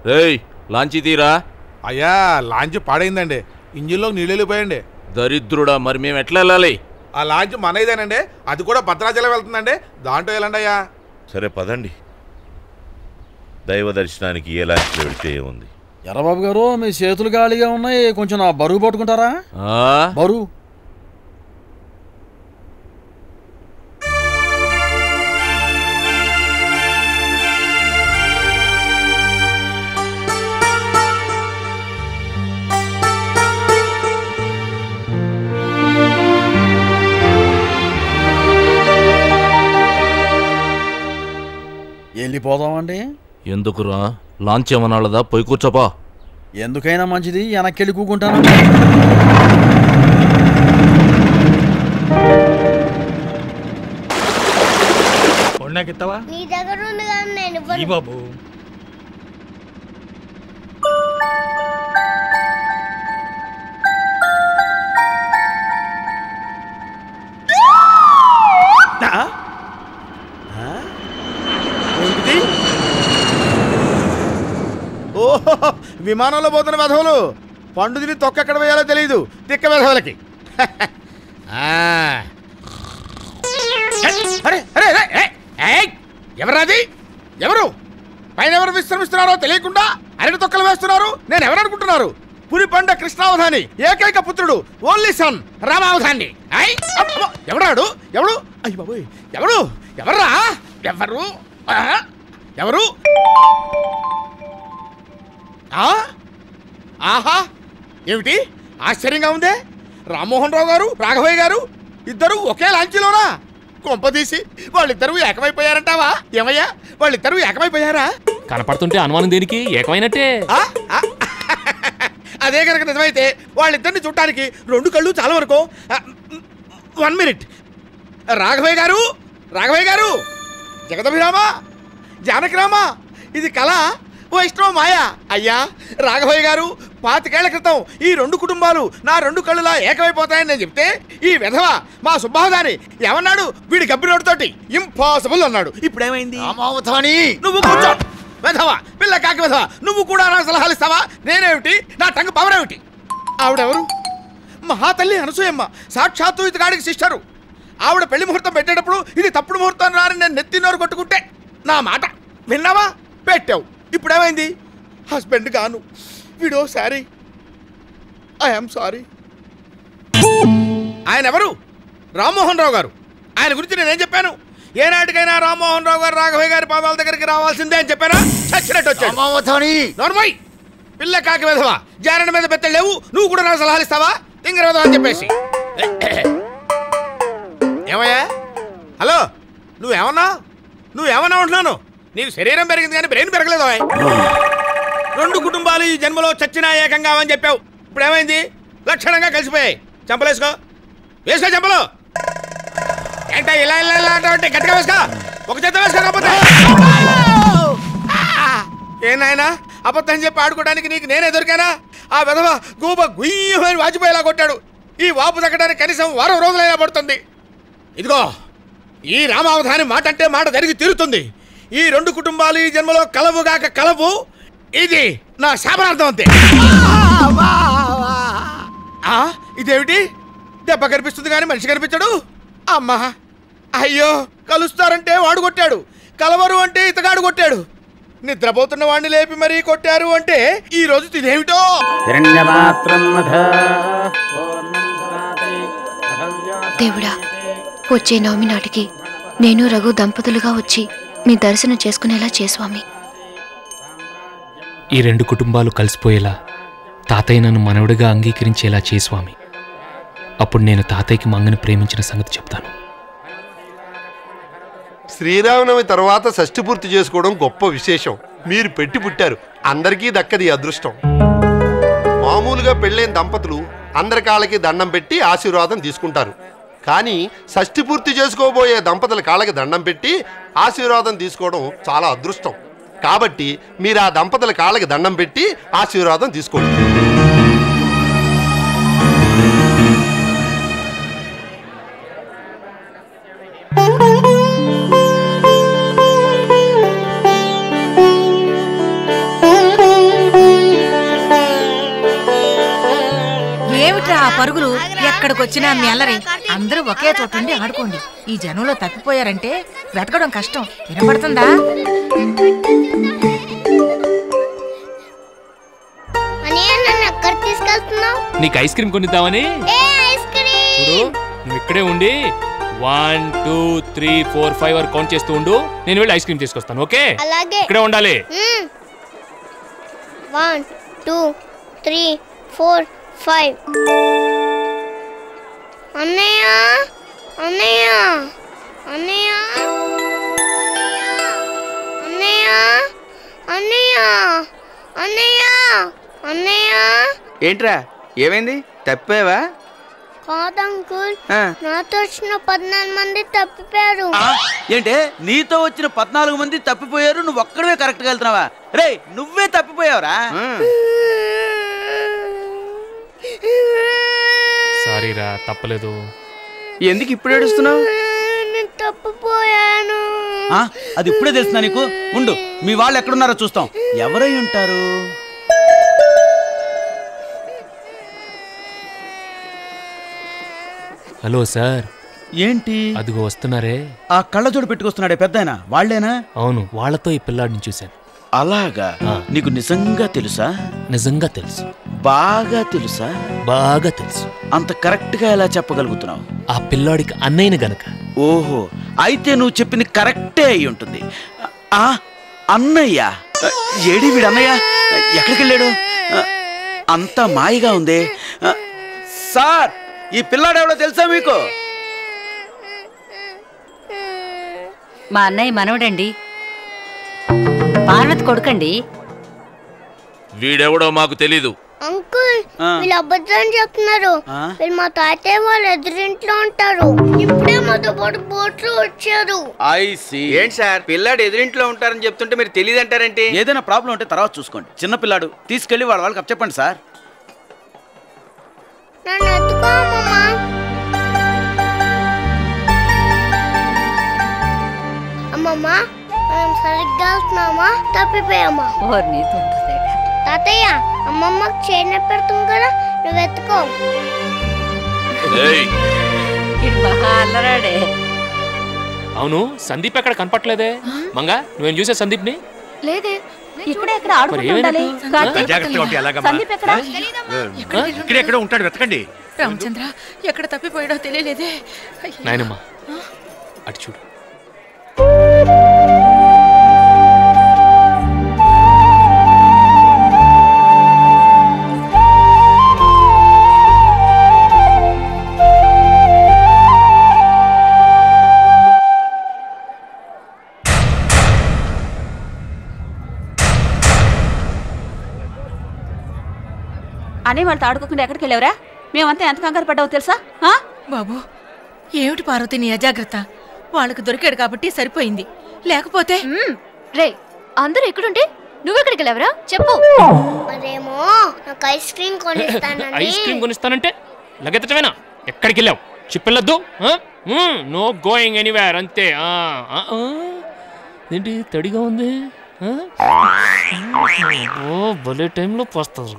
రేయ్ లాంచీ తీరా. అయ్యా లాంచ్ పాడైందండి, ఇంజిన్లో నీళ్ళు వెళ్ళిపోయండి. దరిద్రుడా, మరి మేము ఎట్లా వెళ్ళాలి? ఆ లాంచ్ మనైదేనండి, అది కూడా భద్రాచలం వెళ్తుందండి, దాంట్లో వెళ్ళండి అయ్యా. సరే పదండి. దైవ దర్శనానికి ఏ లాంచ్లో వెళితే ఏముంది? ఎర్రబాబు గారు మీ చేతులు ఖాళీగా ఉన్నాయి, కొంచెం నా బరువు పట్టుకుంటారా? బరువు వెళ్ళిపోదామండి. ఎందుకురా? లాంచ్ ఏమన్నాళ్ళదా? పోయి కూర్చోపా. ఎందుకైనా మంచిది, వెనక్కి వెళ్ళి కూకుంటాను. బాబు ఓహో, విమానంలో పోతున్న వెధవులు పండు తిని తొక్కెక్కడ వేయాలో తెలియదు తిక్క వెధవులకి. ఎవరాది? ఎవరు పైన ఎవరు విశ్రమిస్తున్నారో తెలియకుండా అరటి తొక్కలు వేస్తున్నారు? నేను ఎవరనుకుంటున్నారు? పురిపండ కృష్ణావధాని ఏకైక పుత్రుడు, ఓన్లీ సన్ రామావధాని. ఎవరాడు? ఎవడు? అయ్య బాబోయ్, ఎవడు? ఎవర్రా? ఎవరు? ఎవరు? ఆహా, ఏమిటి ఆశ్చర్యంగా ఉందే! రామ్మోహన్ రావు గారు, రాఘవయ్య గారు ఇద్దరు ఒకే లాంచీలోనా? కొంపదీసి వాళ్ళిద్దరూ ఏకమైపోయారంటావా? ఏమయ్యా, వాళ్ళిద్దరూ ఏకమైపోయారా? కనపడుతుంటే అనుమానం దేనికి? ఏకమైనట్టే. అదే కనుక నిజమైతే వాళ్ళిద్దరిని చూడటానికి రెండు కళ్ళు చాలా వరకు. 1 మినిట్. రాఘవయ్య గారు, రాఘవయ్య గారు, జగదభిరామ, జానకిరామ, ఇది కళ వైష్ణవ మాయా? అయ్యా రాఘవయ్య గారు, 25 ఏళ్ల క్రితం ఈ రెండు కుటుంబాలు నా రెండు కళ్ళులా ఏకమైపోతాయని నేను చెప్తే ఈ విధవ మా సుబ్బాహదాని ఏమన్నాడు? వీడి గబ్బినోడితోటి ఇంపాసిబుల్ అన్నాడు. ఇప్పుడేమైంది? నువ్వు కూర్చో విధవ, పిల్ల కాకి విధవ, నువ్వు కూడా నాకు సలహాలు ఇస్తావా? నేనేమిటి, నా టంగ్ పవర్ ఏమిటి? ఆవిడెవరు? మహాతల్లి అనసూయమ్మ, సాక్షాత్తు ఇతగాడికి సిస్టరు. ఆవిడ పెళ్లి ముహూర్తం పెట్టేటప్పుడు ఇది తప్పుడు ముహూర్తం రాని నేను నెత్తినోరు కొట్టుకుంటే నా మాట విన్నావా? పెట్టావు. ఇప్పుడేమైంది? హస్బెండ్ గాను వీడో సారీ, ఐఎమ్ సారీ. ఆయన ఎవరు? రామ్మోహన్ రావు గారు. ఆయన గురించి నేనేం చెప్పాను? ఏనాటికైనా రామ్మోహన్ రావు గారు రాఘవయ్య గారి పాదాల దగ్గరికి రావాల్సిందే అని చెప్పారా? చచ్చినట్టు వచ్చాడు. నోర్మయ్, పిల్ల కాకి విధవా, జారణ మీద బెత్తలు లేవు, నువ్వు కూడా నాకు సలహాలు ఇస్తావా? తింగర విధవా అని చెప్పేసి. ఏమయ్యా? హలో, నువ్వేమన్నా ఉంటున్నాను? నీకు శరీరం పెరిగింది కానీ బ్రెయిన్ పెరగలేదు. రెండు కుటుంబాలు ఈ జన్మలో చచ్చినా ఏకంగా అని చెప్పావు. ఇప్పుడు ఏమైంది? లక్షణంగా కలిసిపోయాయి. చంపలేసుకో, వేసుకో చంపలు. ఏంటో ఇలా ఇలా ఇలా అంటే గట్టిగా వేసుకో, ఒక చేత వేసుకోకపోతే. ఏనాయనా, అబద్ధం చెప్పి ఆడుకోవడానికి నీకు నేనే దొరికానా? ఆ విధవ గూబ గుయ్యమని వాచిపోయేలా కొట్టాడు. ఈ వాపు తగ్గడానికి కనీసం 10 రోజులైనా పడుతుంది. ఇదిగో, ఈ రామావధాని మాట అంటే మాట జరిగి తీరుతుంది. ఈ రెండు కుటుంబాలు ఈ జన్మలో కలవుగాక కలవు. ఇది నా శాపనార్థం అంతే. ఇదేమిటి? దెబ్బ కనిపిస్తుంది కానీ మనిషి కనిపించడు. అమ్మా, అయ్యో, కలుస్తారంటే వాడు కొట్టాడు, కలవరు అంటే ఇతగాడు కొట్టాడు. నిద్రపోతున్న వాడిని లేపి మరీ కొట్టారు అంటే ఈ రోజు ఇదేమిటో. దేవుడా, వచ్చే నవమి నాటికి నేను రఘు దంపతులుగా వచ్చి మీ దర్శనం చేసుకునేలా చేస్వామి. ఈ రెండు కుటుంబాలు కలిసిపోయేలా తాతయ్య నన్ను మనవడిగా అంగీకరించేలా చేస్వామి. అప్పుడు నేను తాతయ్యకి మంగని ప్రేమించిన సంగతి చెప్తాను. శ్రీరామనవమి తర్వాత షష్ఠి పూర్తి చేసుకోవడం గొప్ప విశేషం. మీరు పెట్టి పుట్టారు, అందరికీ దక్కది అదృష్టం. మామూలుగా పెళ్ళైన దంపతులు అందరి కాళ్ళకి దండం పెట్టి ఆశీర్వాదం తీసుకుంటారు. కానీ షష్ఠి పూర్తి చేసుకోబోయే దంపతుల కాళ్ళకి దండం పెట్టి ఆశీర్వాదం తీసుకోవడం చాలా అదృష్టం. కాబట్టి మీరు ఆ దంపతుల కాళ్ళకి దండం పెట్టి ఆశీర్వాదం తీసుకోండి. పరుగులు ఎక్కడికొచ్చినా మీ అల్లరి. అందరూ ఒకే చోట ఉండి ఆడుకోండి. ఈ జనంలో తప్పిపోయారంటే వెతకడం కష్టం. వినపడుతుందా? నీకు ఐస్ క్రీమ్ కొనిద్దామని. చూడు, నువ్వు ఇక్కడే ఉండి 1 2 3 4 5 వరకు కౌంట్ చేస్తూ ఉండు. నేను వెళ్ళి ఐస్ క్రీమ్ తీసుకొస్తాను. ఓకే, ఇక్కడే ఉండాలి. 1 2 3 4 5. అన్నయ్య అన్నయ్య అన్నయ్య అన్నయ్య అన్నయ్య అన్నయ్య అన్నయ్య. ఏంట్రా, ఏమైంది? తప్పావా? కాదంకుల్, నాతో వచ్చిన 14 మంది తప్పిపోయారు. ఏంటే, నీతో వచ్చిన 14 మంది తప్పిపోయారు, నువ్వు ఒక్కడవే కరెక్ట్గా వెళ్తున్నావా? రే, నువ్వే తప్పిపోయావురా. సారీరా, తప్పలేదు. ఎందుకు ఇప్పుడు ఏడుస్తున్నావు? తప్పిపోయాను. అది ఇప్పుడే తెలుస్తున్నా నీకు? ఉండు, మీ వాళ్ళు ఎక్కడున్నారో చూస్తాం. ఎవరై ఉంటారు? Hello sir. ఏంటి? అదిగో వస్తున్నారే. ఆ కళ్ళజోడు పెట్టుకొస్తున్నాడే పెద్దాయన, వాళ్ళేనా? అవును, వాళ్ళతో ఈ పిల్లాడిని చూశాను. అలాగా? నీకు నిజంగా తెలుసా? నిజంగా తెలుసు. బాగా తెలుసా? బాగా తెలుసు. అంత కరెక్ట్ గా ఎలా చెప్పగలుగుతున్నావు? ఆ పిల్లాడికి అన్నయ్యని గనక. ఓహో, అయితే నువ్వు చెప్పింది కరెక్టే అయి ఉంటుంది. ఆ అన్నయ్య ఏడి? వీడు అన్నయ్య ఎక్కడికి వెళ్ళాడు? అంతా మాయగా ఉంది. సార్, ఈ పిల్లాడెవడో తెలుసా మీకు? మా అన్నయ్య మనవడండి, పార్వతి కొడుకండి. వీడెవడో మాకు తెలీదు. అంకుల్, వీళ్ళు అబద్ధం చెప్తున్నారు. వీళ్ళు మా తాతయ్య వాళ్ళ ఎదురింట్లో ఉంటారు. ఇప్పుడే మాతో పాటు బోట్లో వచ్చారు. ఏంటి సార్, పిల్లాడు ఎదురింట్లో ఉంటారని చెప్తుంటే మీరు తెలియదు అంటారేంటి? ఏదైనా ప్రాబ్లం ఉంటే తర్వాత చూసుకోండి. చిన్న పిల్లాడు, తీసుకెళ్లి వాళ్ళకి అప్పచెప్పండి సార్. నన్ను ఎత్తుకో అమ్మమ్మ. అమ్మమ్మ, మనం సరిగ్గా వెళ్తున్నామా తప్పిపోయామా? తాతయ్య, అమ్మమ్మకి చేన పెడుతుంది కదా, నువ్వు ఎత్తుకో. అవును, సందీప్ ఎక్కడ కనపట్లేదే? మంగా, నువ్వేం చూసా సందీప్ని? లేదే. ఇక్కడెక్కడ ఉంటాడు, వెతకండి. రామచంద్ర ఎక్కడ తప్పిపోయాడో తెలియలేదే. నాయనమ్మా, అటు చూడు. అనే వాళ్ళతో ఆడుకోకుండా ఎక్కడికి వెళ్ళావరా? మేమంతా ఎంత కంగారు పడ్డావో తెలుసా? బాబు, ఏమిటి పార్వతి నీ అజాగ్రత్త? వాళ్ళకు దొరికాడు కాబట్టి సరిపోయింది, లేకపోతే. రే, అందరూ ఎక్కడుంటే నువ్వెక్కడికి వెళ్ళావరా? చెప్పు. మరేమో నాకు ఐస్ క్రీమ్ కొనిస్తానండి. ఐస్ క్రీమ్ కొనిస్తానంటే లగెత్తటమేనా? ఎక్కడికి వెళ్ళావు? చెప్పెళ్ళొద్దు. నో గోయింగ్ ఎనీవేర్, అంతే. ఏంటి తడిగా ఉంది? భలే టైంలో పోస్తారు.